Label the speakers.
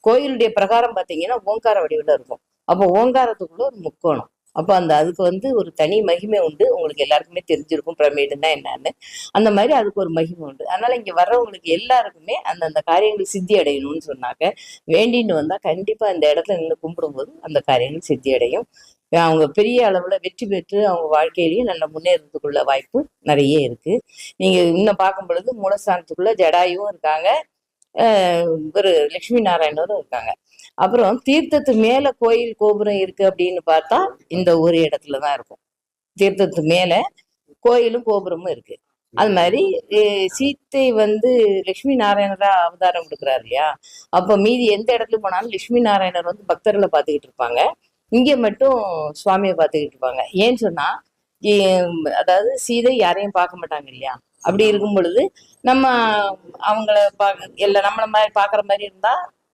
Speaker 1: கோயிலுடைய பிரகாரம் பார்த்தீங்கன்னா ஓங்கார வடிவில் இருக்கும். அப்போ ஓங்காரத்துக்குள்ள ஒரு முக்கோணம். அப்போ அதுக்கு ஒரு தனி மகிமை உண்டு. உங்களுக்கு எல்லாருக்குமே தெரிஞ்சிருக்கும் பிரமிடுன்னா என்னன்னு. அந்த மாதிரி அதுக்கு ஒரு மகிமை உண்டு. அதனால இங்க வர்றவங்களுக்கு எல்லாருக்குமே அந்தந்த காரியங்கள் சித்தி அடையணும்னு சொன்னாக்க வேண்டின்னு வந்தா கண்டிப்பா இந்த இடத்துல நின்று கும்பிடும்போது அந்த காரியங்கள் சித்தி அடையும். அவங்க பெரிய அளவுல வெற்றி பெற்று அவங்க வாழ்க்கையிலையும் நல்ல முன்னேறதுக்குள்ள வாய்ப்பு நிறைய இருக்கு. நீங்க இன்னும் பார்க்கும் பொழுது மூலஸ்தானத்துக்குள்ள ஜடாயும் இருக்காங்க, ஒரு லட்சுமி நாராயணரும் இருக்காங்க. அப்புறம் தீர்த்தத்து மேல கோயில் கோபுரம் இருக்கு அப்படின்னு பார்த்தா இந்த ஒரு இடத்துலதான் இருக்கும். தீர்த்தத்து மேல கோயிலும் கோபுரமும் இருக்கு. அது மாதிரி சீத்தை லட்சுமி நாராயணரா அவதாரம் கொடுக்குறாரு இல்லையா? அப்ப மீதி எந்த இடத்துல போனாலும் லட்சுமி நாராயணர் பக்தர்களை பார்த்துக்கிட்டு இருப்பாங்க. இங்க மட்டும் சுவாமியை பார்த்துக்கிட்டு இருப்பாங்க. ஏன்னு சொன்னா அதாவது சீதை யாரையும் பார்க்க மாட்டாங்க இல்லையா? அப்படி இருக்கும் பொழுது நம்ம அவங்கள நம்மள மாதிரி பாக்குற மாதிரி இருந்தா